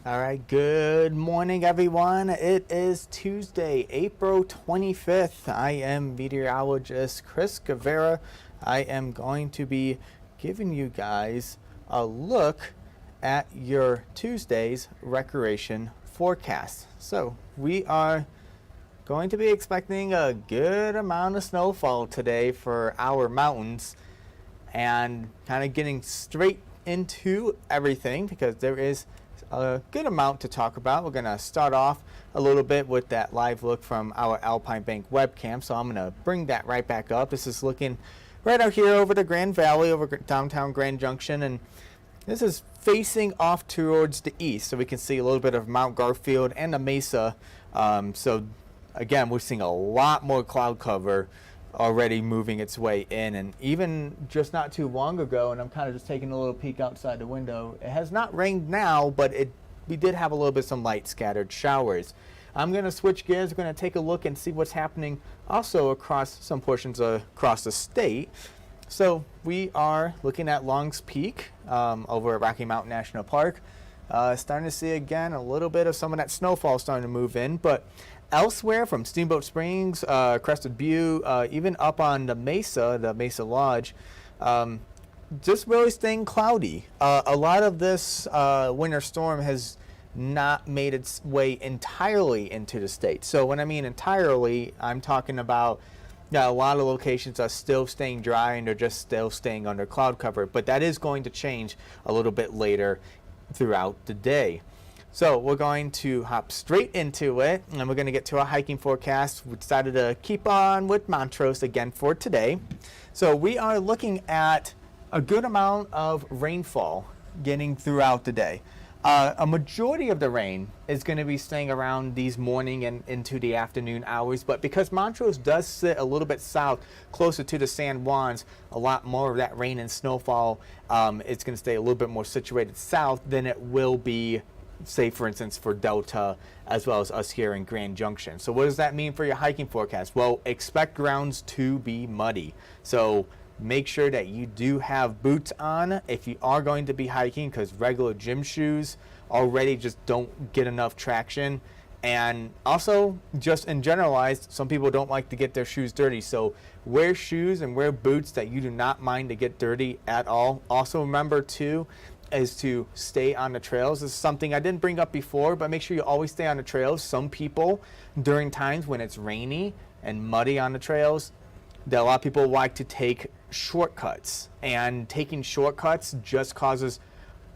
All right, good morning, everyone. It is Tuesday, April 25th. I am meteorologist Chris Guevara. I am going to be giving you guys a look at your Tuesday's recreation forecast. So, we are going to be expecting a good amount of snowfall today for our mountains, and kind of getting straight into everything because there is a good amount to talk about. We're going to start off a little bit with that live look from our Alpine Bank webcam. So I'm going to bring that right back up. This is looking right out here over the Grand Valley, over downtown Grand Junction. And this is facing off towards the east. So we can see a little bit of Mount Garfield and the Mesa. So again, we're seeing a lot more cloud cover already moving its way in, and even just not too long ago, and I'm kind of just taking a little peek outside the window, it has not rained now, but we did have a little bit some light scattered showers. I'm going to switch gears. We're going to take a look and see what's happening also across some portions across the state. So we are looking at Long's Peak over at Rocky Mountain National Park. Starting to see again a little bit of some of that snowfall starting to move in, but elsewhere from Steamboat Springs, Crested Butte, even up on the Mesa Lodge, just really staying cloudy. A lot of this winter storm has not made its way entirely into the state. So when I mean entirely, I'm talking about a lot of locations are still staying dry and they're just still staying under cloud cover. But that is going to change a little bit later throughout the day. So we're going to hop straight into it, and we're going to get to our hiking forecast. We decided to keep on with Montrose again for today. So we are looking at a good amount of rainfall getting throughout the day. A majority of the rain is going to be staying around these morning and into the afternoon hours, but because Montrose does sit a little bit south, closer to the San Juans, a lot more of that rain and snowfall, it's going to stay a little bit more situated south than it will be, say, for instance, for Delta, as well as us here in Grand Junction. So what does that mean for your hiking forecast? Well, expect grounds to be muddy. So make sure that you do have boots on if you are going to be hiking, because regular gym shoes already just don't get enough traction. And also, just in generalized, some people don't like to get their shoes dirty. So wear shoes and wear boots that you do not mind to get dirty at all. Also remember too, is to stay on the trails. This is something I didn't bring up before, but make sure you always stay on the trails. Some people, during times when it's rainy and muddy on the trails, that a lot of people like to take shortcuts, and taking shortcuts just causes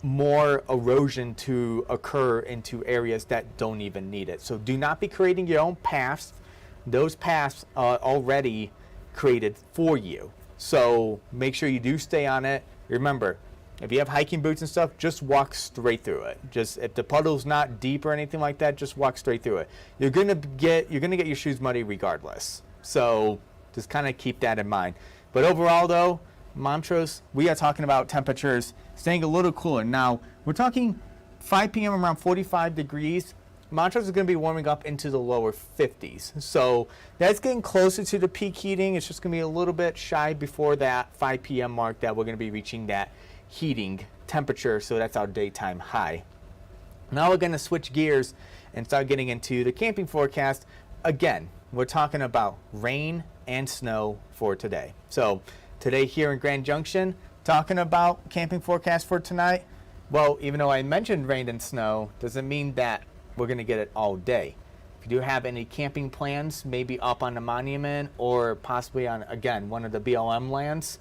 more erosion to occur into areas that don't even need it. So do not be creating your own paths. Those paths are already created for you. So make sure you do stay on it. Remember, if you have hiking boots and stuff, just walk straight through it. Just if the puddle's not deep or anything like that, just walk straight through it. You're gonna get your shoes muddy regardless. So just kind of keep that in mind. But overall though, Montrose, we are talking about temperatures staying a little cooler. Now, we're talking 5 p.m. around 45 degrees. Montrose is going to be warming up into the lower 50s. So that's getting closer to the peak heating. It's just going to be a little bit shy before that 5 p.m. mark that we're going to be reaching that heating temperature. So that's our daytime high. Now we're going to switch gears and start getting into the camping forecast. Again, we're talking about rain and snow for today. So today here in Grand Junction, talking about camping forecast for tonight. Well, even though I mentioned rain and snow, doesn't mean that we're going to get it all day. If you do have any camping plans, maybe up on the monument or possibly on, again, one of the BLM lands,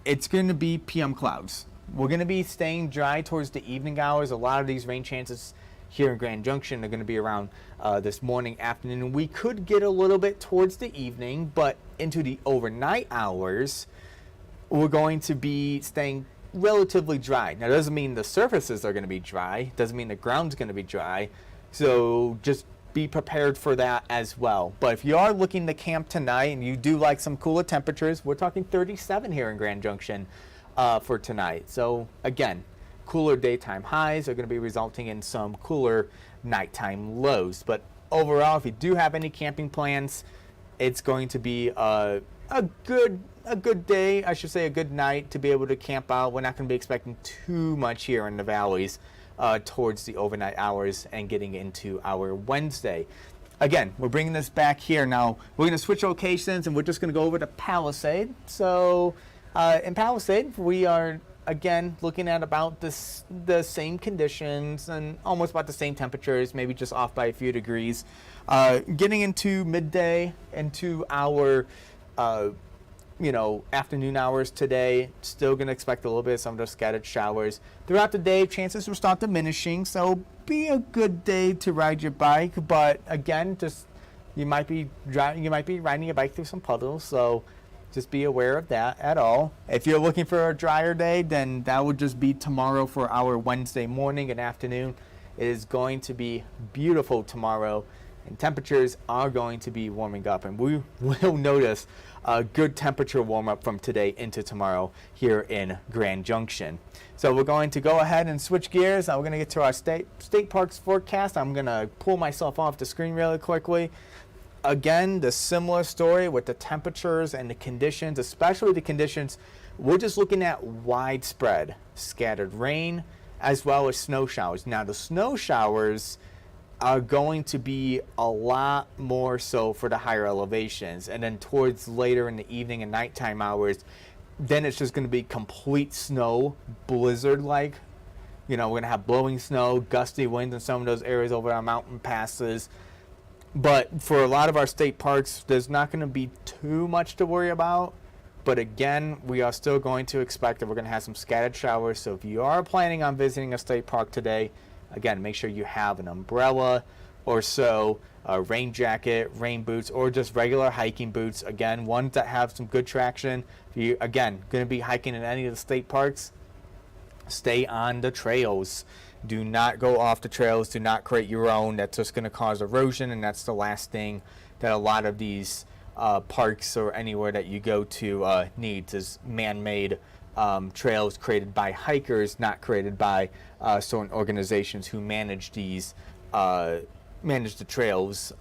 it's going to be PM clouds. We're going to be staying dry towards the evening hours. A lot of these rain chances here in Grand Junction are going to be around this morning, afternoon. We could get a little bit towards the evening, but into the overnight hours, we're going to be staying relatively dry. Now, that doesn't mean the surfaces are going to be dry. Doesn't mean the ground's going to be dry. So just be prepared for that as well. But if you are looking to camp tonight and you do like some cooler temperatures, we're talking 37 here in Grand Junction for tonight. So again, cooler daytime highs are going to be resulting in some cooler nighttime lows. But overall, if you do have any camping plans, it's going to be a good day, I should say a good night to be able to camp out. We're not going to be expecting too much here in the valleys towards the overnight hours and getting into our Wednesday. Again, we're bringing this back here. Now, we're going to switch locations, and we're just going to go over to Palisade. So, in Palisade, we are, again, looking at about the same conditions and almost about the same temperatures, maybe just off by a few degrees. Getting into midday, into our afternoon hours today, still going to expect a little bit of some of those scattered showers. Throughout the day, chances will start diminishing, so be a good day to ride your bike. But again, just you might be riding your bike through some puddles, so just be aware of that at all. If you're looking for a drier day, then that would just be tomorrow for our Wednesday morning and afternoon. It is going to be beautiful tomorrow, and temperatures are going to be warming up, and we will notice a good temperature warm up from today into tomorrow here in Grand Junction. So we're going to go ahead and switch gears. We're going to get to our state parks forecast. I'm going to pull myself off the screen really quickly. Again, the similar story with the temperatures and the conditions, especially the conditions. We're just looking at widespread scattered rain as well as snow showers. Now, the snow showers are going to be a lot more so for the higher elevations, and then towards later in the evening and nighttime hours, then it's just going to be complete snow, blizzard like. We're going to have blowing snow, gusty winds in some of those areas over our mountain passes. But for a lot of our state parks, there's not going to be too much to worry about. But again, we are still going to expect that we're going to have some scattered showers. So if you are planning on visiting a state park today, again, make sure you have an umbrella or so, a rain jacket, rain boots, or just regular hiking boots. Again, ones that have some good traction. If you, again, going to be hiking in any of the state parks, stay on the trails. Do not go off the trails. Do not create your own. That's just going to cause erosion, and that's the last thing that a lot of these parks or anywhere that you go to needs is man-made trails created by hikers, not created by certain organizations who manage these manage the trails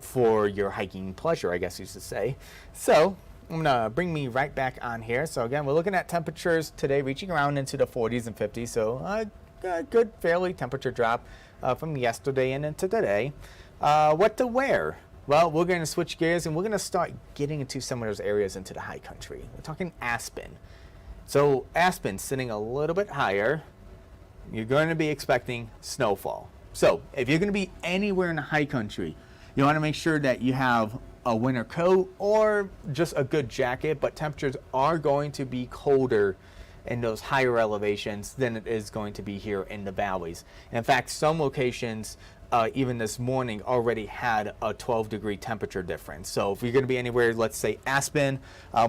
for your hiking pleasure, I guess you should say. So I'm gonna bring me right back on here. So again, we're looking at temperatures today reaching around into the 40s and 50s. So a good, fairly temperature drop from yesterday and into today. What to wear? Well, we're going to switch gears and we're going to start getting into some of those areas into the high country. We're talking Aspen. So Aspen sitting a little bit higher, you're going to be expecting snowfall. So if you're going to be anywhere in the high country, you want to make sure that you have a winter coat or just a good jacket, but temperatures are going to be colder in those higher elevations than it is going to be here in the valleys. And in fact, some locations even this morning already had a 12-degree temperature difference. So if you're going to be anywhere, let's say Aspen,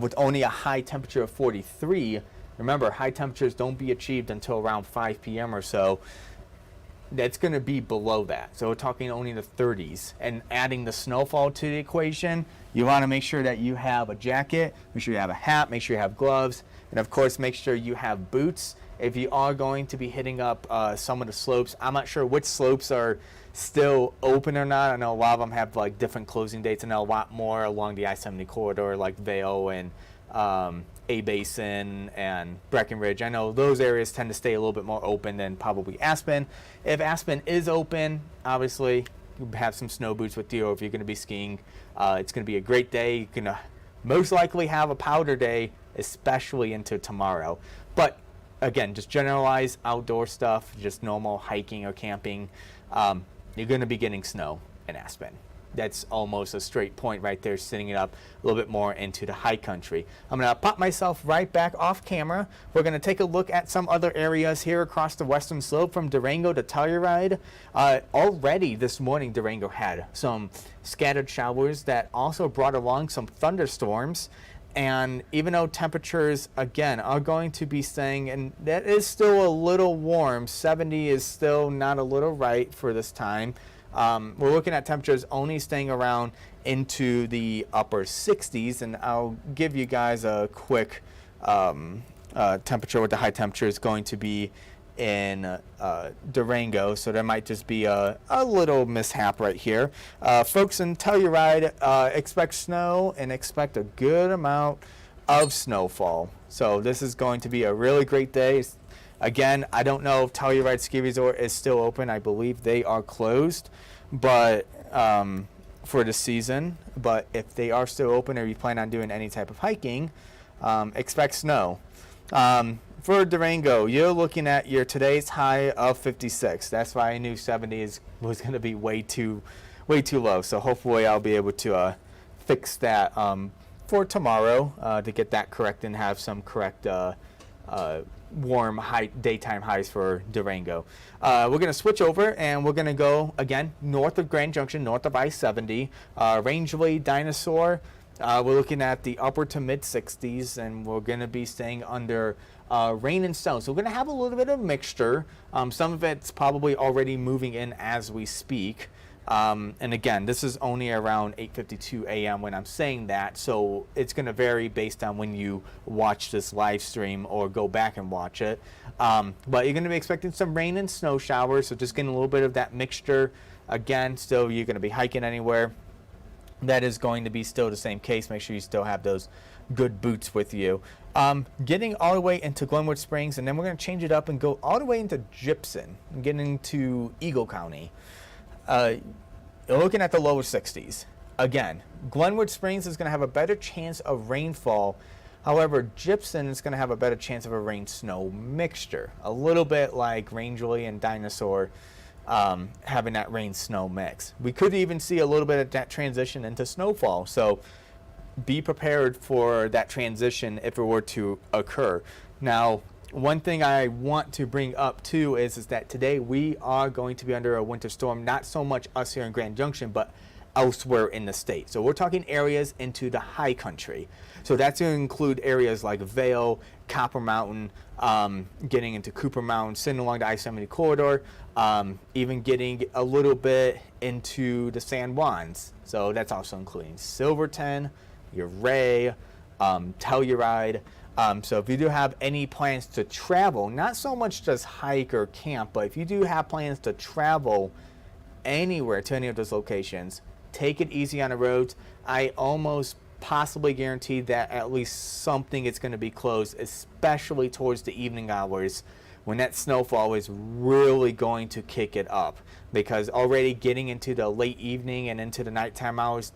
with only a high temperature of 43, remember, high temperatures don't be achieved until around 5 p.m. or so. That's going to be below that. So we're talking only the 30s. And adding the snowfall to the equation, you want to make sure that you have a jacket, make sure you have a hat, make sure you have gloves, and of course make sure you have boots. If you are going to be hitting up some of the slopes, I'm not sure which slopes are still open or not. I know a lot of them have like different closing dates, and a lot more along the I-70 corridor, like Vail and A-Basin and Breckenridge. I know those areas tend to stay a little bit more open than probably Aspen. If Aspen is open, obviously you have some snow boots with you, or if you're going to be skiing, it's going to be a great day. You're going to most likely have a powder day, especially into tomorrow. But again, just generalize outdoor stuff, just normal hiking or camping. You're going to be getting snow in Aspen. That's almost a straight point right there, sitting it up a little bit more into the high country. I'm going to pop myself right back off camera. We're going to take a look at some other areas here across the western slope from Durango to Telluride. Already this morning, Durango had some scattered showers that also brought along some thunderstorms. And even though temperatures, again, are going to be staying, and that is still a little warm, 70 is still not a little right for this time. We're looking at temperatures only staying around into the upper 60s, and I'll give you guys a quick temperature what the high temperature is going to be in Durango, so there might just be a little mishap right here. Folks in Telluride, expect snow and expect a good amount of snowfall. So this is going to be a really great day. Again, I don't know if Telluride Ski Resort is still open. I believe they are closed, but for the season. But if they are still open or you plan on doing any type of hiking, expect snow. For Durango, you're looking at your today's high of 56. That's why I knew 70 was going to be way too low. So hopefully I'll be able to fix that for tomorrow to get that correct and have some correct warm daytime highs for Durango. We're going to switch over and we're going to go again north of Grand Junction, north of I-70, Rangeley, Dinosaur. We're looking at the upper to mid 60s, and we're going to be staying under rain and snow. So we're going to have a little bit of mixture. Some of it's probably already moving in as we speak. And again, this is only around 8:52 a.m. when I'm saying that, so it's going to vary based on when you watch this live stream or go back and watch it. But you're going to be expecting some rain and snow showers, so just getting a little bit of that mixture. Again, still you're going to be hiking anywhere. That is going to be still the same case. Make sure you still have those good boots with you. Getting all the way into Glenwood Springs, and then we're going to change it up and go all the way into Gypsum and getting into Eagle County. You're looking at the lower 60s. Again, Glenwood Springs is going to have a better chance of rainfall. However, Gypsum is going to have a better chance of a rain-snow mixture. A little bit like Rangeley and Dinosaur having that rain-snow mix. We could even see a little bit of that transition into snowfall. So be prepared for that transition if it were to occur. Now, one thing I want to bring up too is that today we are going to be under a winter storm, not so much us here in Grand Junction, but elsewhere in the state. So we're talking areas into the high country. So that's going to include areas like Vail, Copper Mountain, getting into Cooper Mountain, sitting along the I-70 corridor, even getting a little bit into the San Juans. So that's also including Silverton, Uray, Telluride. So if you do have any plans to travel, not so much just hike or camp, but if you do have plans to travel anywhere to any of those locations, take it easy on the roads. I almost possibly guarantee that at least something is going to be closed, especially towards the evening hours when that snowfall is really going to kick it up, because already getting into the late evening and into the nighttime hours,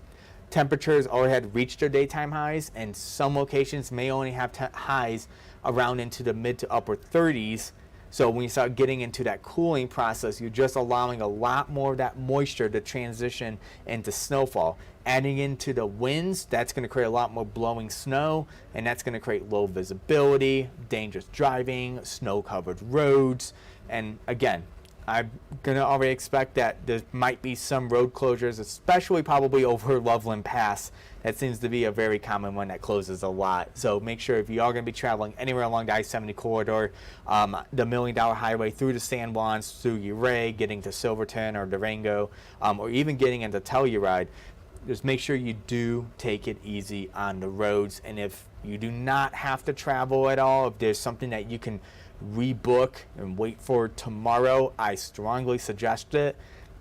temperatures already had reached their daytime highs, and some locations may only have highs around into the mid to upper 30s. So when you start getting into that cooling process, you're just allowing a lot more of that moisture to transition into snowfall. Adding into the winds, that's going to create a lot more blowing snow, and that's going to create low visibility, dangerous driving, snow-covered roads. And again, I'm going to already expect that there might be some road closures, especially probably over Loveland Pass. That seems to be a very common one that closes a lot. So make sure if you are going to be traveling anywhere along the I-70 corridor, the $1 Million Highway through the San Juans, through Uray, getting to Silverton or Durango, or even getting into Telluride, just make sure you do take it easy on the roads. And if you do not have to travel at all, if there's something that you can rebook and wait for tomorrow, I strongly suggest it.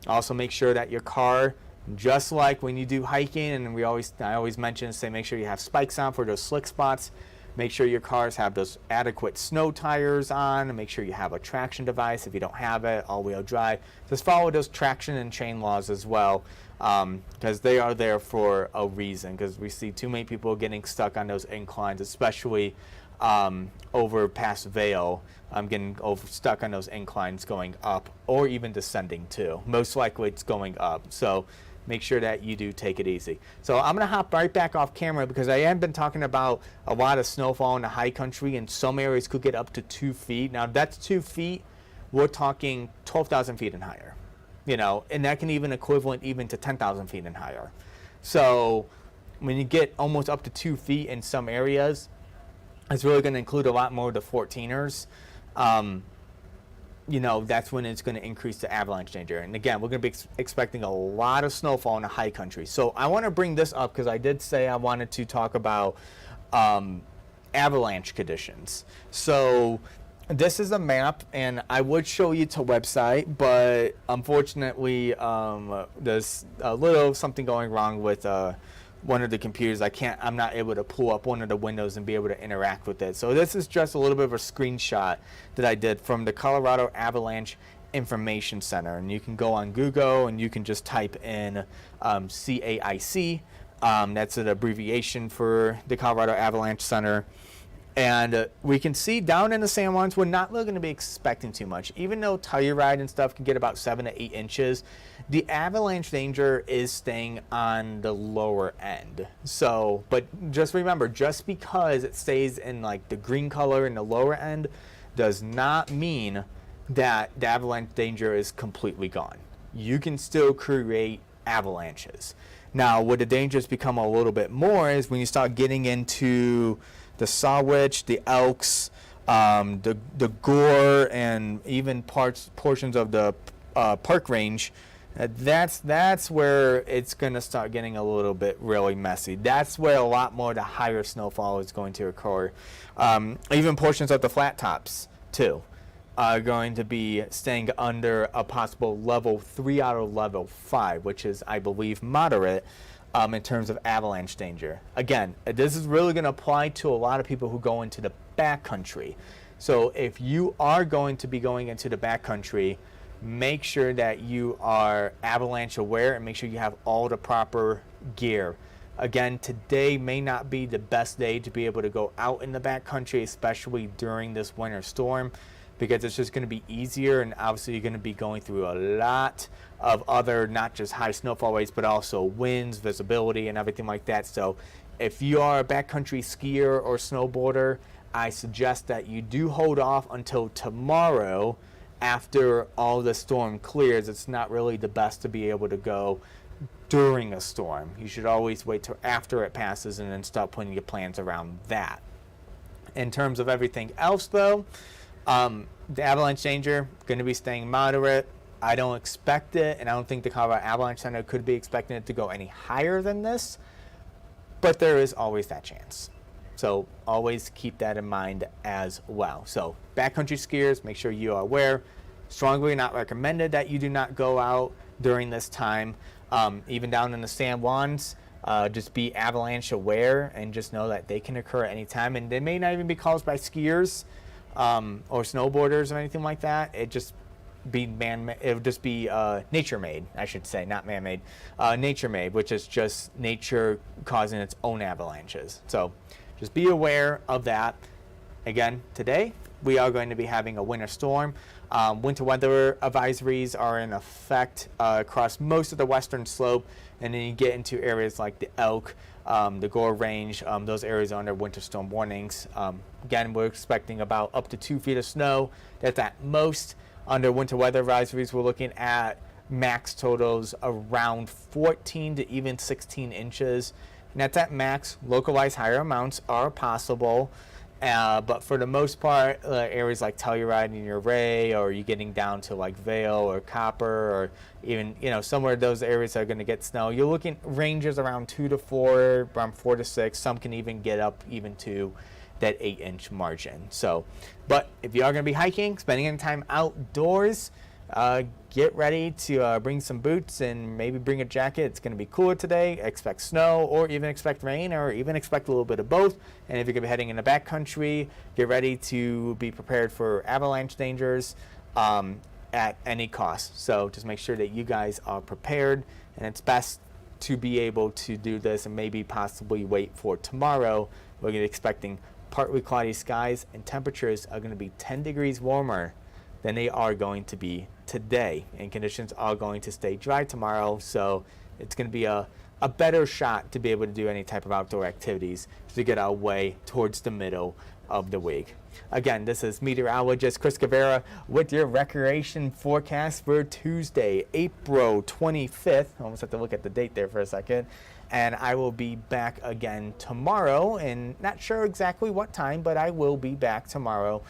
Also make sure that your car, just like when you do hiking, and I always mention, say make sure you have spikes on for those slick spots. Make sure your cars have those adequate snow tires on, and make sure you have a traction device. If you don't have it, all-wheel drive. Just follow those traction and chain laws as well, because they are there for a reason, because we see too many people getting stuck on those inclines, especially over past Vail. I'm getting stuck on those inclines going up or even descending too. Most likely it's going up. So make sure that you do take it easy. So I'm going to hop right back off camera because I have been talking about a lot of snowfall in the high country, and some areas could get up to 2 feet. Now that's 2 feet. We're talking 12,000 feet and higher, and that can even equivalent even to 10,000 feet and higher. So when you get almost up to 2 feet in some areas, it's really going to include a lot more of the 14ers. That's when it's going to increase the avalanche danger. And again, we're going to be expecting a lot of snowfall in the high country. So I want to bring this up because I did say I wanted to talk about avalanche conditions. So this is a map, and I would show you to website, but unfortunately there's a little something going wrong with one of the computers, I'm not able to pull up one of the windows and be able to interact with it. So this is just a little bit of a screenshot that I did from the Colorado Avalanche Information Center. And you can go on Google and you can just type in CAIC. That's an abbreviation for the Colorado Avalanche Center. And we can see down in the San Juans, we're not going to be expecting too much. Even though Telluride and stuff can get about 7 to 8 inches, the avalanche danger is staying on the lower end. So, but just remember, just because it stays in like the green color in the lower end does not mean that the avalanche danger is completely gone. You can still create avalanches. Now, where the dangers become a little bit more is when you start getting into the Sawwitch, the Elks, the Gore, and even portions of the Park Range. That's where it's going to start getting a little bit really messy. That's where a lot more of the higher snowfall is going to occur. Even portions of the flat tops, too, are going to be staying under a possible level 3 out of level 5, which is, I believe, moderate. In terms of avalanche danger. Again, this is really going to apply to a lot of people who go into the backcountry. So if you are going to be going into the backcountry, make sure that you are avalanche aware and make sure you have all the proper gear. Again, today may not be the best day to be able to go out in the backcountry, especially during this winter storm, because it's just going to be easier, and obviously you're going to be going through a lot of other, not just high snowfall rates, but also winds, visibility, and everything like that. So if you are a backcountry skier or snowboarder, I suggest that you do hold off until tomorrow after all the storm clears. It's not really the best to be able to go during a storm. You should always wait till after it passes and then start putting your plans around that. In terms of everything else, though, the avalanche danger going to be staying moderate. I don't expect it, and I don't think the Colorado Avalanche Center could be expecting it to go any higher than this, but there is always that chance. So always keep that in mind as well. So backcountry skiers, make sure you are aware. Strongly not recommended that you do not go out during this time. Even down in the San Juans, just be avalanche aware and just know that they can occur at any time, and they may not even be caused by skiers or snowboarders or anything like that. It just be it would just be nature made, I should say, not man-made. Nature made, which is just nature causing its own avalanches. So just be aware of that. Again, today we are going to be having a winter storm. Winter weather advisories are in effect across most of the western slope, and then you get into areas like the Elk, the Gore Range. Those areas are under winter storm warnings. Again, we're expecting about up to 2 feet of snow. That's at most. Under winter weather advisories, we're looking at max totals around 14 to even 16 inches. And that's at max. Localized higher amounts are possible. But for the most part, areas like Telluride and Uray, or you getting down to like Vail or Copper, or even, somewhere those areas are going to get snow. You're looking ranges around 2 to 4, around 4 to 6. Some can even get up even to that 8-inch margin. So, but if you are going to be hiking, spending any time outdoors, get ready to bring some boots and maybe bring a jacket. It's going to be cooler today. Expect snow, or even expect rain, or even expect a little bit of both. And if you're going to be heading in the backcountry, get ready to be prepared for avalanche dangers at any cost. So just make sure that you guys are prepared, and it's best to be able to do this and maybe possibly wait for tomorrow. We're going to be expecting partly cloudy skies, and temperatures are going to be 10 degrees warmer than they are going to be today, and conditions are going to stay dry tomorrow, so it's going to be a better shot to be able to do any type of outdoor activities to get our way towards the middle of the week. Again, this is meteorologist Chris Guevara with your recreation forecast for Tuesday, April 25th. I almost have to look at the date there for a second. And I will be back again tomorrow, and not sure exactly what time, but I will be back tomorrow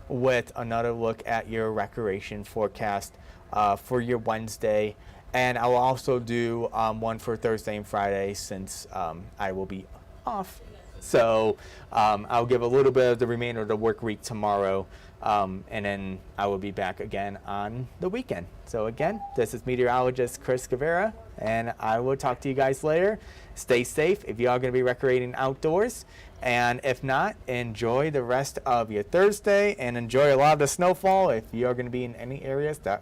with another look at your recreation forecast for your Wednesday. And I will also do one for Thursday and Friday, since I will be off So I'll give a little bit of the remainder of the work week tomorrow, and then I will be back again on the weekend. So again, this is meteorologist Chris Guevara, and I will talk to you guys later. Stay safe if you are going to be recreating outdoors, and if not, enjoy the rest of your Thursday and enjoy a lot of the snowfall if you are going to be in any areas that are